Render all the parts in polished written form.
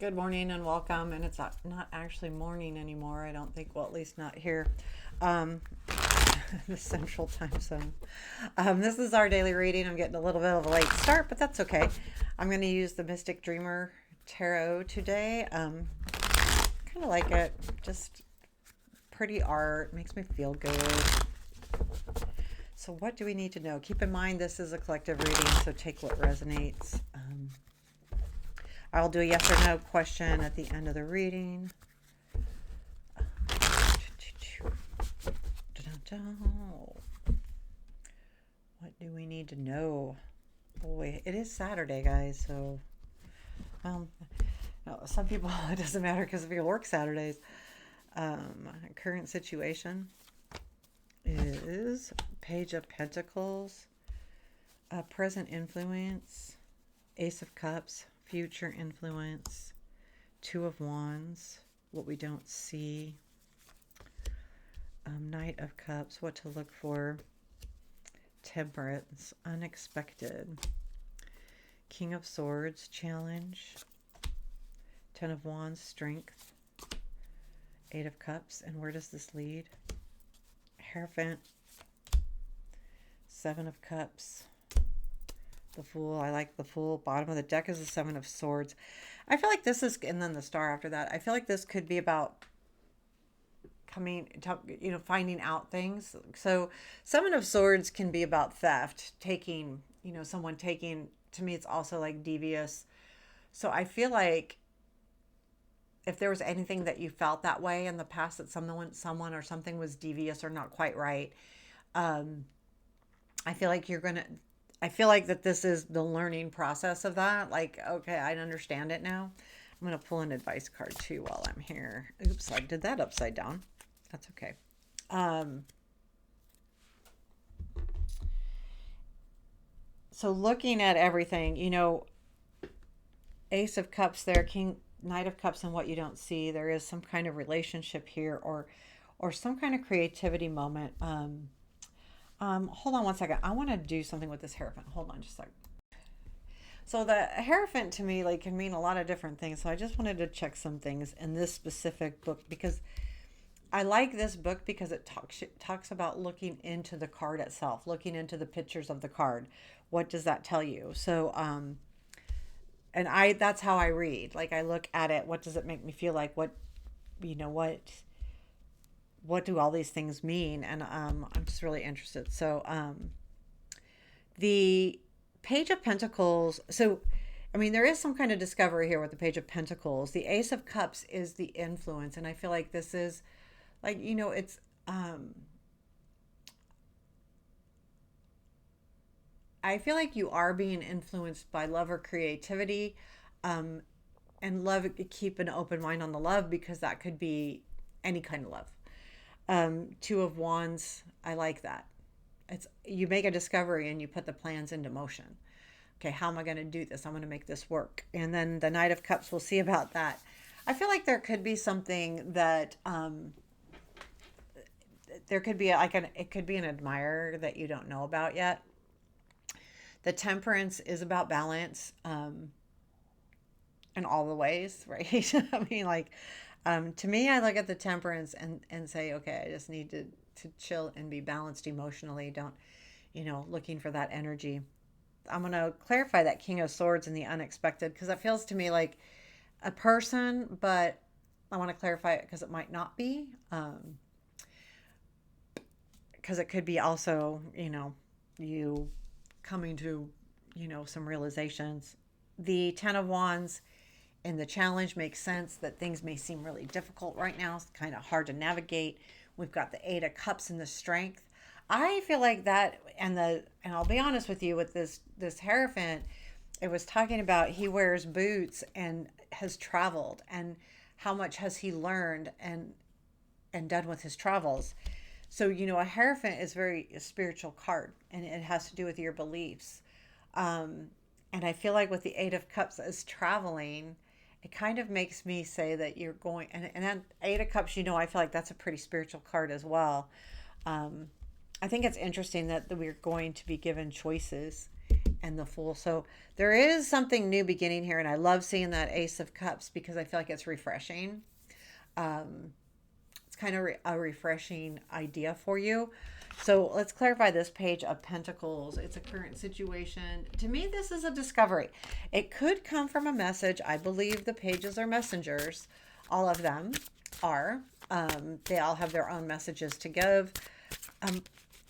Good morning and welcome. And it's not actually morning anymore, I don't think. Well, at least not here, um, the central time zone. This is our daily reading. I'm getting a little bit of a late start, but that's okay. I'm going to use the Mystic Dreamer Tarot today. Kind of like it. Just pretty art. Makes me feel good. So, what do we need to know? Keep in mind, this is a collective reading, so take what resonates. I'll do a yes or no question at the end of the reading. What do we need to know? Boy, it is Saturday, guys. So, um, no, some people it doesn't matter because people work Saturdays. Current situation is Page of Pentacles, present influence, Ace of Cups, future influence, Two of Wands, what we don't see, Knight of Cups, what to look for, Temperance, unexpected, King of Swords, challenge, Ten of Wands, strength, Eight of Cups, and where does this lead? Hierophant, Seven of Cups, the Fool. I like the Fool. Bottom of the deck is the Seven of Swords. I feel like this is, and then the Star after that. I feel like this could be about finding out things. So Seven of Swords can be about theft, taking, someone taking, to me, it's also like devious. So I feel like if there was anything that you felt that way in the past, that someone or something was devious or not quite right, um, I feel like I feel like that this is the learning process of that. Like, okay, I understand it now. I'm going to pull an advice card too while I'm here. Oops, I did that upside down. That's okay. Um, so looking at everything, Ace of Cups there, Knight of Cups, and what you don't see, there is some kind of relationship here, or some kind of creativity moment. Hold on one second. I want to do something with this Hierophant. Hold on just a second. So the Hierophant to me like can mean a lot of different things. So I just wanted to check some things in this specific book because I like this book because it talks about looking into the card itself, looking into the pictures of the card. What does that tell you? So and I that's how I read. Like I look at it, what does it make me feel like? You know what do all these things mean? And I'm just really interested. So the Page of Pentacles. So I mean, there is some kind of discovery here with the Page of Pentacles. The Ace of Cups is the influence, and I feel like this is like it's I feel like you are being influenced by love or creativity, um, and love. Keep an open mind on the love because that could be any kind of love. Two of Wands, I like that. It's you make a discovery and you put the plans into motion. Okay, how am I going to do this? I'm going to make this work. And then the Knight of Cups, we'll see about that. I feel like there could be something that there could be like it could be an admirer that you don't know about yet. The Temperance is about balance, in all the ways, right? I mean, like, to me, I look at the Temperance and say, okay, I just need to chill and be balanced emotionally. Don't, looking for that energy. I'm going to clarify that King of Swords and the unexpected because it feels to me like a person, but I want to clarify it because it might not be. Because it could be also, you coming to, some realizations. The Ten of Wands and the challenge makes sense that things may seem really difficult right now. It's kind of hard to navigate. We've got the Eight of Cups and the strength. I feel like that, and I'll be honest with you with this Hierophant, it was talking about he wears boots and has traveled, and how much has he learned and done with his travels. So a Hierophant is very a spiritual card, and it has to do with your beliefs. Um, and I feel like with the Eight of Cups as traveling, it kind of makes me say that you're going, and then Eight of Cups, I feel like that's a pretty spiritual card as well. Um, I think it's interesting that we're going to be given choices and the Fool. So there is something new beginning here, and I love seeing that Ace of Cups because I feel like it's refreshing. Um, it's kind of a refreshing idea for you. So let's clarify this Page of Pentacles. It's a current situation. To me, this is a discovery. It could come from a message. I believe the pages are messengers. All of them are. They all have their own messages to give. Um,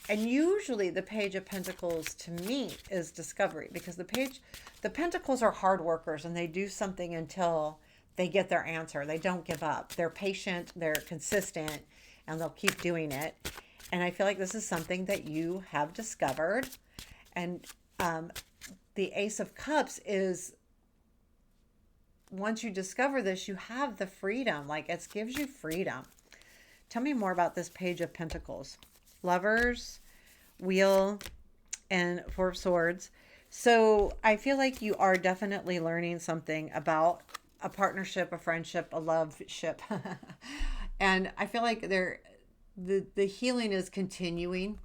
and usually the Page of Pentacles to me is discovery, because the Pentacles are hard workers and they do something until they get their answer. They don't give up. They're patient, they're consistent, and they'll keep doing it. And I feel like this is something that you have discovered. And the Ace of Cups is, once you discover this, you have the freedom. Like, it gives you freedom. Tell me more about this Page of Pentacles. Lovers, Wheel, and Four of Swords. So I feel like you are definitely learning something about a partnership, a friendship, a love ship. And I feel like the healing is continuing,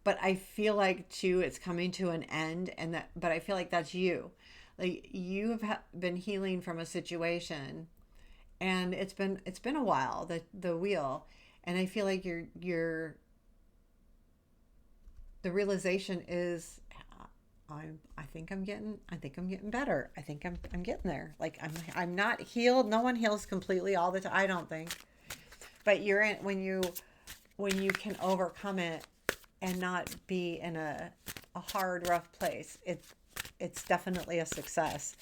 but I feel like too it's coming to an end, and that, but I feel like that's you. Like, you have been healing from a situation, and it's been a while, the Wheel, and I feel like you're the realization is, I think I'm getting better. I think I'm getting there. Like, I'm not healed. No one heals completely all the time, I don't think. But you're in, when you can overcome it and not be in a hard, rough place, it's definitely a success.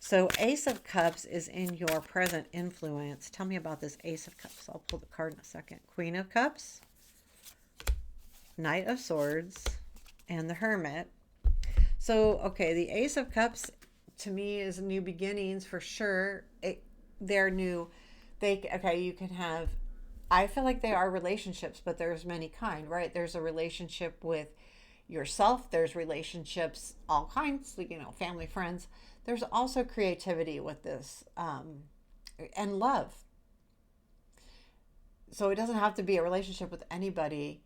So Ace of Cups is in your present influence. Tell me about this Ace of Cups. I'll pull the card in a second. Queen of Cups, Knight of Swords, and the Hermit. So, okay, the Ace of Cups to me is new beginnings for sure. They're new. You can have, I feel like they are relationships, but there's many kind, right? There's a relationship with yourself. There's relationships, all kinds, family, friends. There's also creativity with this, and love. So it doesn't have to be a relationship with anybody,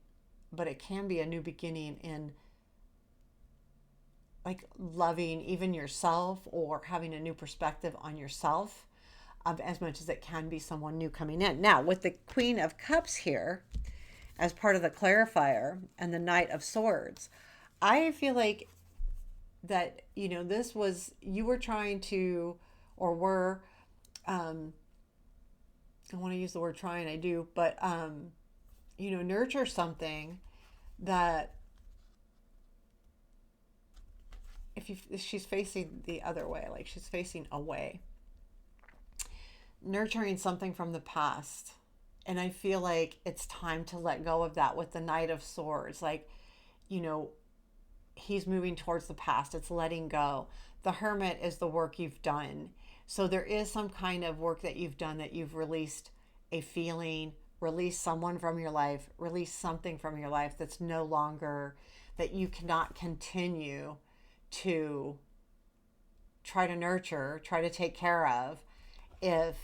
but it can be a new beginning in, like, loving even yourself or having a new perspective on yourself, as much as it can be someone new coming in. Now, with the Queen of Cups here as part of the clarifier and the Knight of Swords, I feel like that, this was, you were trying to, or were, I want to use the word trying, I do, but, nurture something that, if she's facing the other way, like she's facing away, nurturing something from the past. And I feel like it's time to let go of that with the Knight of Swords. Like, he's moving towards the past. It's letting go. The Hermit is the work you've done. So there is some kind of work that you've done, that you've released a feeling, released someone from your life, released something from your life that's no longer, that you cannot continue to try to nurture, try to take care of, if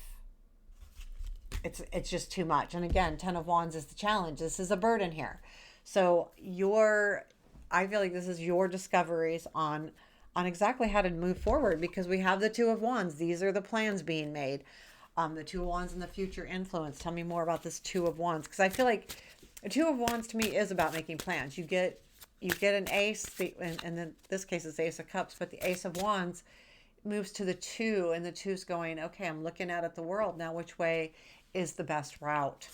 it's just too much. And again, Ten of Wands is the challenge. This is a burden here. So I feel like this is your discoveries on exactly how to move forward, because we have the Two of Wands. These are the plans being made. The Two of Wands and the future influence. Tell me more about this Two of Wands, because I feel like the Two of Wands to me is about making plans. You get an ace, and then this case is Ace of Cups, but the Ace of Wands moves to the two, and the two's going, okay, I'm looking out at the world now. Which way is the best route?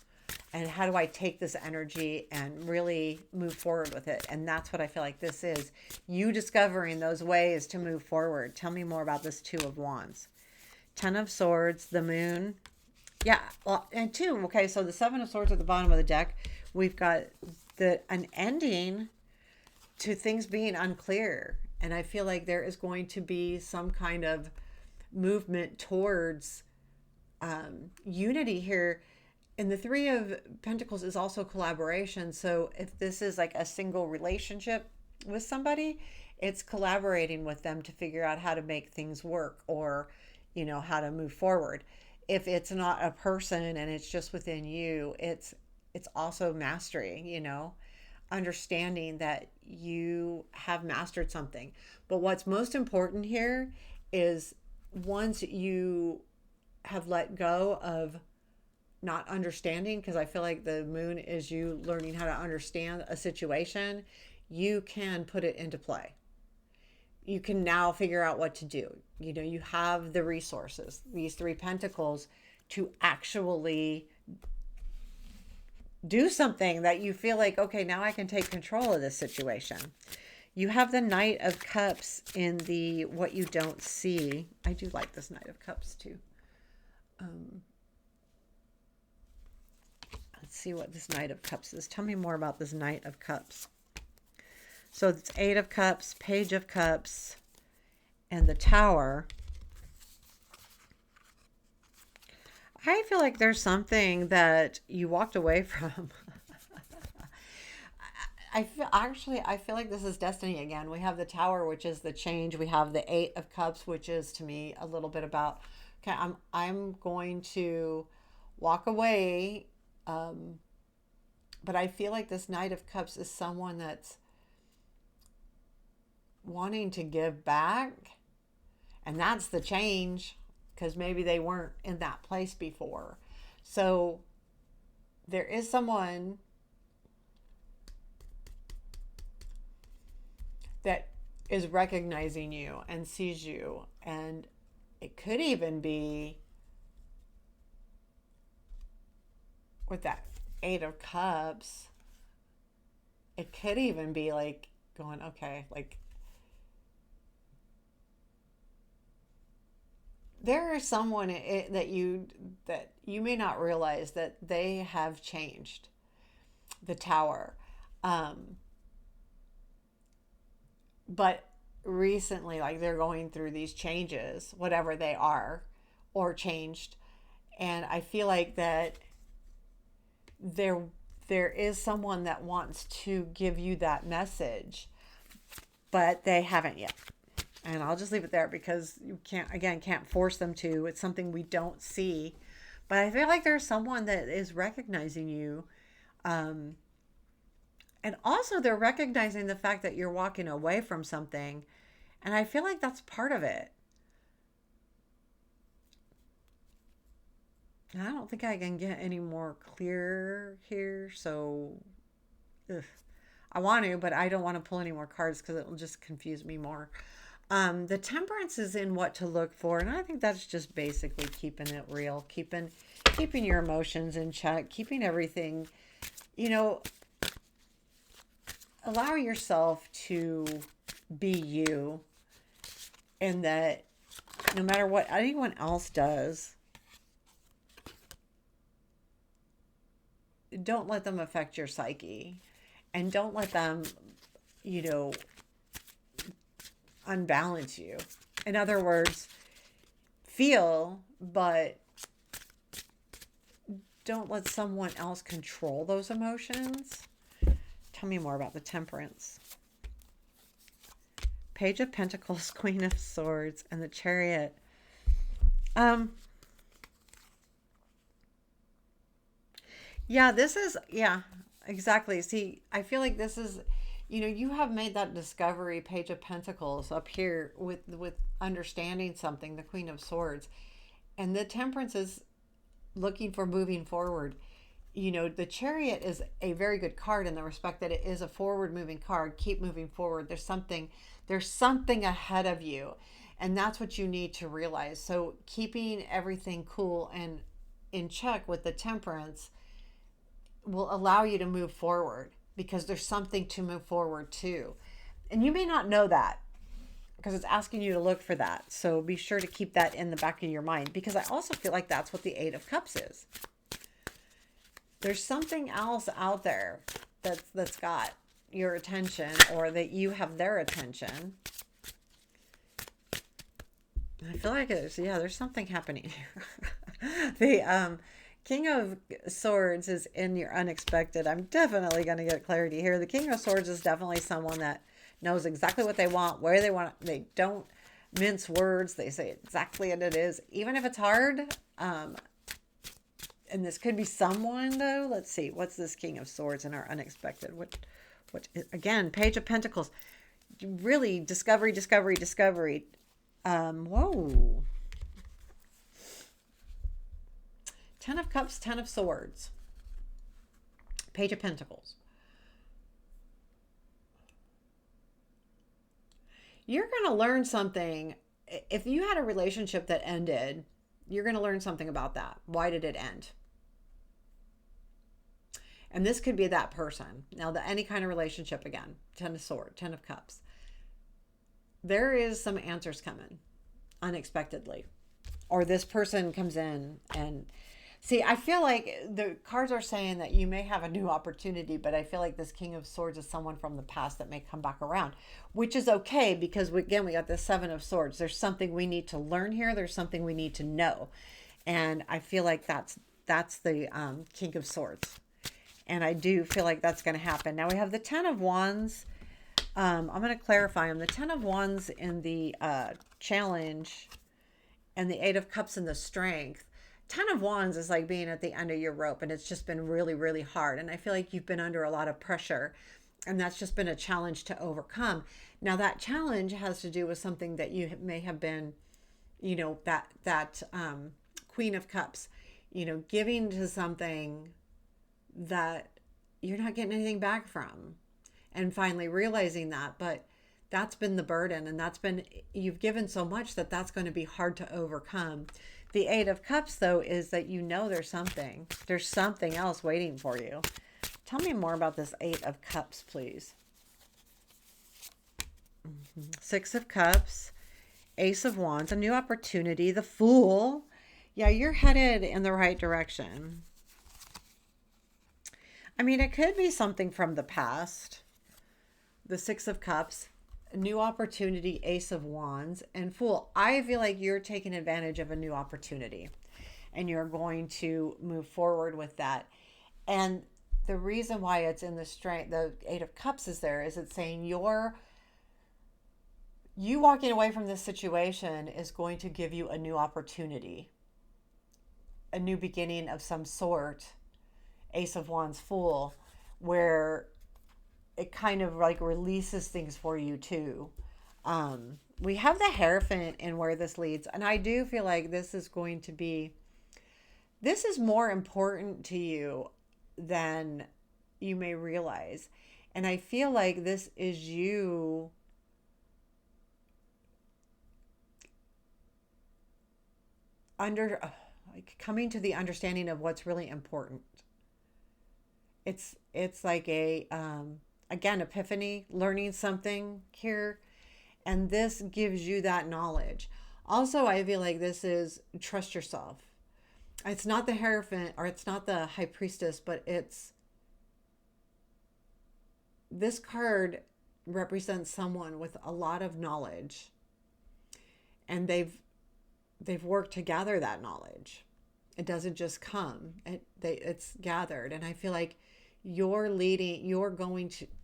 And how do I take this energy and really move forward with it? And that's what I feel like this is. You discovering those ways to move forward. Tell me more about this Two of Wands. Ten of Swords, the Moon. Yeah, well, and two. Okay, so the Seven of Swords at the bottom of the deck. We've got an ending to things being unclear. And I feel like there is going to be some kind of movement towards unity here. And the Three of Pentacles is also collaboration. So if this is like a single relationship with somebody, it's collaborating with them to figure out how to make things work, or, how to move forward. If it's not a person and it's just within you, it's also mastery, understanding that you have mastered something. But what's most important here is once you have let go of not understanding, because I feel like the moon is you learning how to understand a situation, you can put it into play. You can now figure out what to do. You know, you have the resources, these three pentacles, to actually do something that you feel like, okay, now I can take control of this situation. You have the Knight of Cups in the what you don't see. I do like this Knight of Cups too. Let's see what this Knight of Cups is. Tell me more about this Knight of Cups. So it's Eight of Cups, Page of Cups, and the Tower. I feel like there's something that you walked away from. I feel like this is destiny again. We have the Tower, which is the change. We have the Eight of Cups, which is to me a little bit about, okay, I'm going to walk away. But I feel like this Knight of Cups is someone that's wanting to give back, and that's the change, because maybe they weren't in that place before. So there is someone that is recognizing you and sees you, and it could even be with that Eight of Cups, it could even be like going, okay, like there is someone that you may not realize that they have changed. The Tower, but recently, like they're going through these changes, whatever they are, or changed, and I feel like that there is someone that wants to give you that message, but they haven't yet. And I'll just leave it there because you can't force them to. It's something we don't see. But I feel like there's someone that is recognizing you. And also they're recognizing the fact that you're walking away from something. And I feel like that's part of it. I don't think I can get any more clear here. So ugh. I want to, but I don't want to pull any more cards because it will just confuse me more. The Temperance is in what to look for, and I think that's just basically keeping it real, keeping your emotions in check, keeping everything, you know, allow yourself to be you, and that no matter what anyone else does, don't let them affect your psyche, and don't let them, you know, unbalance you. In other words, feel, but don't let someone else control those emotions. Tell me more about the Temperance. Page of Pentacles, Queen of Swords, and the Chariot. Yeah, exactly. See, I feel like this is, you know, you have made that discovery, Page of Pentacles up here with understanding something, the Queen of Swords, and the Temperance is looking for moving forward. You know, the Chariot is a very good card in the respect that it is a forward moving card. Keep moving forward. There's something ahead of you, and that's what you need to realize. So keeping everything cool and in check with the Temperance will allow you to move forward, because there's something to move forward to. And you may not know that because it's asking you to look for that. So be sure to keep that in the back of your mind, because I also feel like that's what the Eight of Cups is. There's something else out there that's got your attention, or that you have their attention. I feel like there's something happening here. The King of Swords is in your unexpected. I'm definitely going to get clarity here. The King of Swords is definitely someone that knows exactly what they want, where they want it. They don't mince words. They say exactly what it is, even if it's hard. And this could be someone, though. Let's see. What's this King of Swords in our unexpected? which is, again, Page of Pentacles. Really, discovery, discovery, discovery. Whoa. Ten of Cups, Ten of Swords. Page of Pentacles. You're going to learn something. If you had a relationship that ended, you're going to learn something about that. Why did it end? And this could be that person. Now, any kind of relationship, again, Ten of Swords, Ten of Cups. There is some answers coming unexpectedly. Or this person comes in and... See, I feel like the cards are saying that you may have a new opportunity, but I feel like this King of Swords is someone from the past that may come back around, which is okay because, again, we got the Seven of Swords. There's something we need to learn here. There's something we need to know. And I feel like that's the King of Swords. And I do feel like that's going to happen. Now we have the Ten of Wands. I'm going to clarify them. The Ten of Wands in the challenge and the Eight of Cups in the Strength. Ten of Wands is like being at the end of your rope, and it's just been really, really hard. And I feel like you've been under a lot of pressure, and that's just been a challenge to overcome. Now that challenge has to do with something that you may have been, you know, that Queen of Cups, you know, giving to something that you're not getting anything back from, and finally realizing that. But that's been the burden, and that's been, you've given so much that that's going to be hard to overcome. The Eight of Cups, though, is that you know there's something else waiting for you. Tell me more about this Eight of Cups, please. Six of Cups, Ace of Wands, a new opportunity, the Fool. Yeah, you're headed in the right direction. I mean, it could be something from the past. The Six of Cups, new opportunity, Ace of Wands, and Fool. I feel like you're taking advantage of a new opportunity and you're going to move forward with that. And the reason why it's in the strength, the Eight of Cups is there, is it's saying you walking away from this situation is going to give you a new opportunity, a new beginning of some sort. Ace of Wands, Fool, where it kind of like releases things for you too. We have the Hierophant and where this leads. And I do feel like this is more important to you than you may realize. And I feel like this is you coming to the understanding of what's really important. It's like a, again, epiphany, learning something here. And this gives you that knowledge. Also, I feel like this is trust yourself. It's not the Hierophant or it's not the High Priestess, but this card represents someone with a lot of knowledge. And they've worked to gather that knowledge. It doesn't just come. It's gathered. And I feel like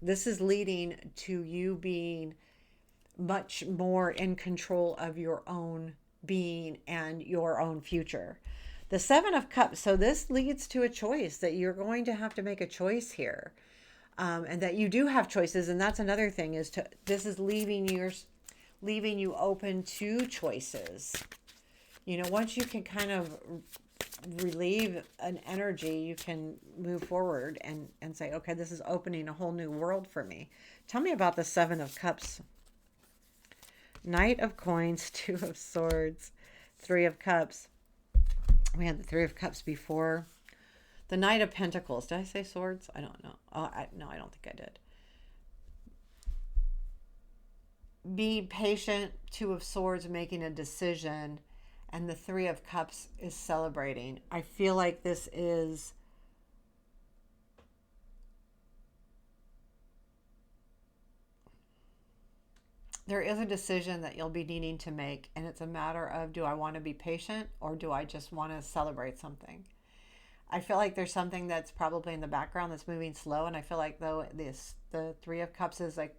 this is leading to you being much more in control of your own being and your own future. The Seven of Cups. So this leads to a choice that you're going to have to make a choice here. And that you do have choices. And that's another thing this is leaving you open to choices. You know, once you can kind of relieve an energy, you can move forward and say, okay, this is opening a whole new world for me. Tell me about the Seven of Cups. Knight of Coins, Two of Swords, Three of Cups. We had the Three of Cups before. The Knight of Pentacles. Did I say swords? I don't know. No, I don't think I did. Be patient. Two of Swords, making a decision. And the Three of Cups is celebrating. I feel like there is a decision that you'll be needing to make. And it's a matter of, do I want to be patient or do I just want to celebrate something? I feel like there's something that's probably in the background that's moving slow. And I feel like though the Three of Cups is an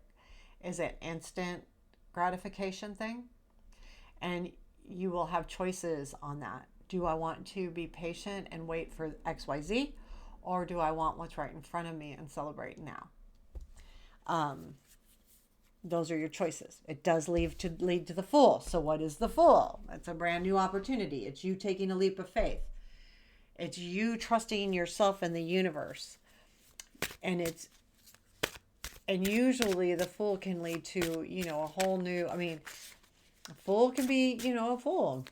instant gratification thing. And you will have choices on that. Do I want to be patient and wait for XYZ? Or do I want what's right in front of me and celebrate now? Those are your choices. It does lead to the Fool. So what is the Fool? It's a brand new opportunity. It's you taking a leap of faith. It's you trusting yourself in the universe. And usually the Fool can lead to, a whole new, a Fool can be, a fool.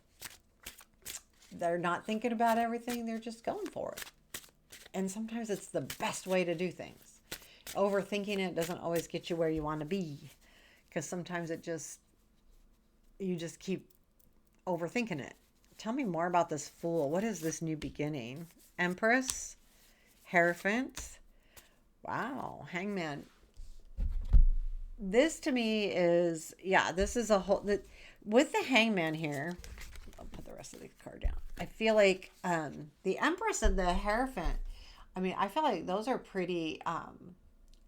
They're not thinking about everything. They're just going for it. And sometimes it's the best way to do things. Overthinking it doesn't always get you where you want to be, because sometimes you just keep overthinking it. Tell me more about this Fool. What is this new beginning? Empress, Hierophant. Wow, Hangman. This to me is, this is a whole, with the Hangman here, I'll put the rest of the card down. I feel like the Empress and the Hierophant, I feel like those are pretty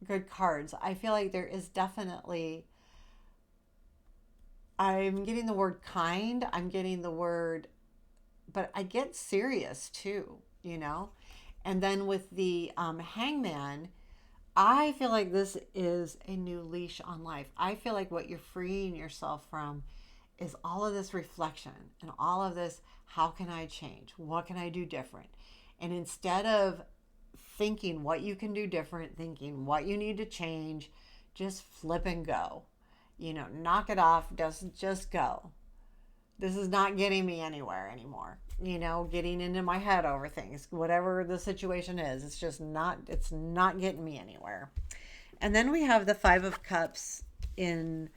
good cards. I feel like there is definitely, I'm getting the word kind, I'm getting the word, but I get serious too, And then with the Hangman, I feel like this is a new leash on life. I feel like what you're freeing yourself from is all of this reflection and all of this, how can I change? What can I do different? And instead of thinking what you can do different, thinking what you need to change, just flip and go. Knock it off, just go. This is not getting me anywhere anymore. Getting into my head over things, whatever the situation is, it's not getting me anywhere. And then we have the Five of Cups in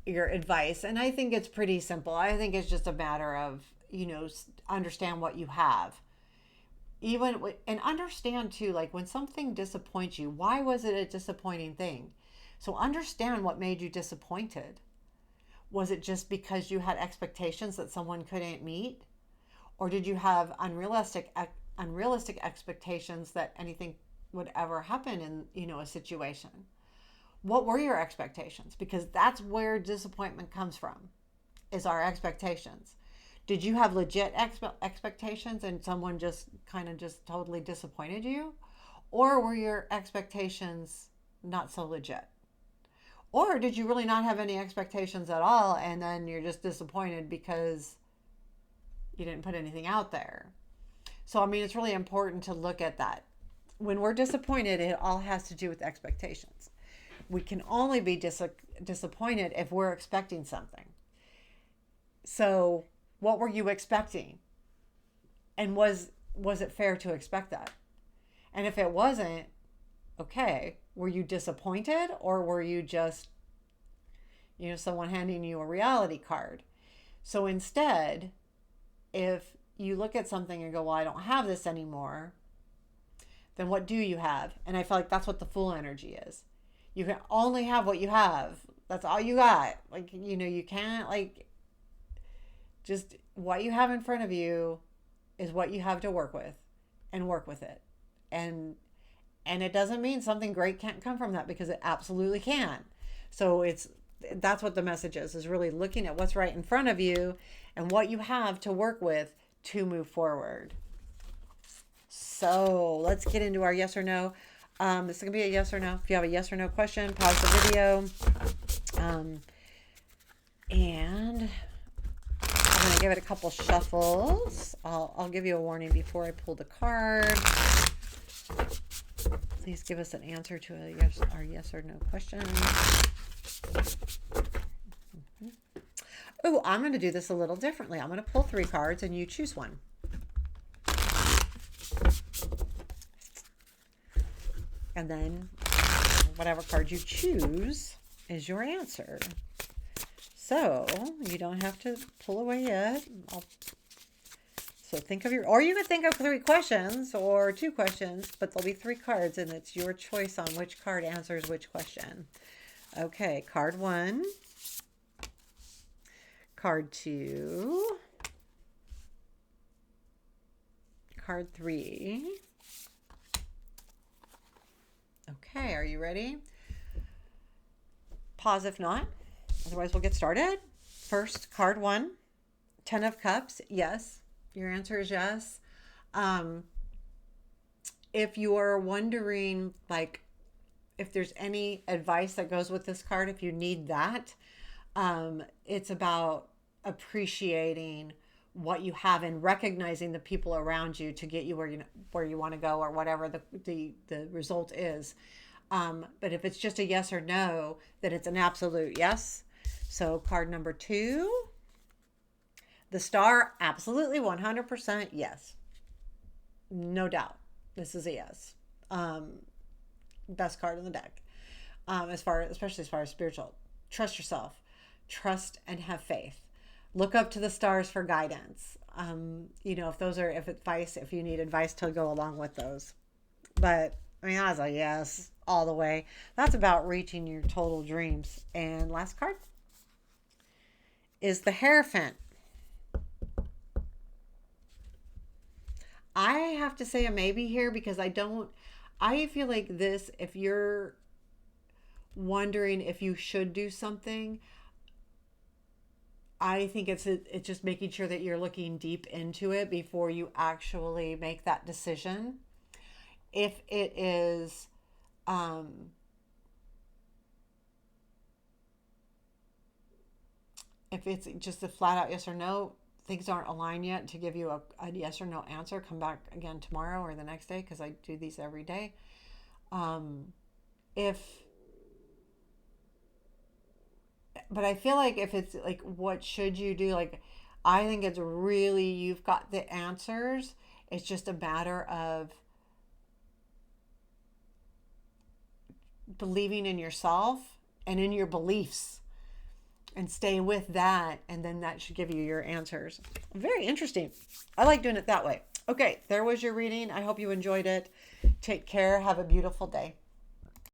your advice. And I think it's pretty simple. I think it's just a matter of, understand what you have. And understand too, like when something disappoints you, why was it a disappointing thing? So understand what made you disappointed. Was it just because you had expectations that someone couldn't meet? Or did you have unrealistic expectations that anything would ever happen in, a situation? What were your expectations? Because that's where disappointment comes from, is our expectations. Did you have legit expectations and someone just totally disappointed you? Or were your expectations not so legit? Or did you really not have any expectations at all and then you're just disappointed because you didn't put anything out there? So, it's really important to look at that. When we're disappointed, it all has to do with expectations. We can only be disappointed if we're expecting something. So, what were you expecting? And was it fair to expect that? And if it wasn't, okay, were you disappointed, or were you just, someone handing you a reality card? So instead, if you look at something and go, well, I don't have this anymore, then what do you have? And I feel like that's what the Fool energy is. You can only have what you have. That's all you got. Like, you can't, just what you have in front of you is what you have to work with, and work with it. And it doesn't mean something great can't come from that, because it absolutely can. So that's what the message is really looking at what's right in front of you and what you have to work with to move forward. So let's get into our yes or no. This is going to be a yes or no. If you have a yes or no question, pause the video. And I'm going to give it a couple shuffles. I'll give you a warning before I pull the card. Please give us an answer to our yes or no question. Oh, I'm going to do this a little differently. I'm going to pull 3 cards and you choose one. And then whatever card you choose is your answer. So you don't have to pull away yet. So think of or you could think of 3 questions or 2 questions, but there'll be 3 cards and it's your choice on which card answers which question. Okay, card 1, card 2, card 3. Okay, are you ready? Pause if not, otherwise we'll get started. First, card 1, 10 of Cups. Yes, your answer is yes. If you're wondering, if there's any advice that goes with this card, if you need that, it's about appreciating what you have and recognizing the people around you to get you where you want to go, or whatever the result is. But if it's just a yes or no, then it's an absolute yes. So card number 2, the star, absolutely 100% yes. No doubt. This is a yes. Best card in the deck. Especially as far as spiritual. Trust yourself. Trust and have faith. Look up to the stars for guidance. If you need advice to go along with those. But I mean, that's a yes all the way. That's about reaching your total dreams. And last card is the Hierophant. I have to say a maybe here, because I feel like this, if you're wondering if you should do something, I think it's just making sure that you're looking deep into it before you actually make that decision. If it is, if it's just a flat out yes or no, things aren't aligned yet to give you a yes or no answer, come back again tomorrow or the next day, because I do these every day. If But I feel like if it's like, what should you do? Like, I think it's really, you've got the answers. It's just a matter of believing in yourself and in your beliefs, and stay with that. And then that should give you your answers. Very interesting. I like doing it that way. Okay, there was your reading. I hope you enjoyed it. Take care. Have a beautiful day.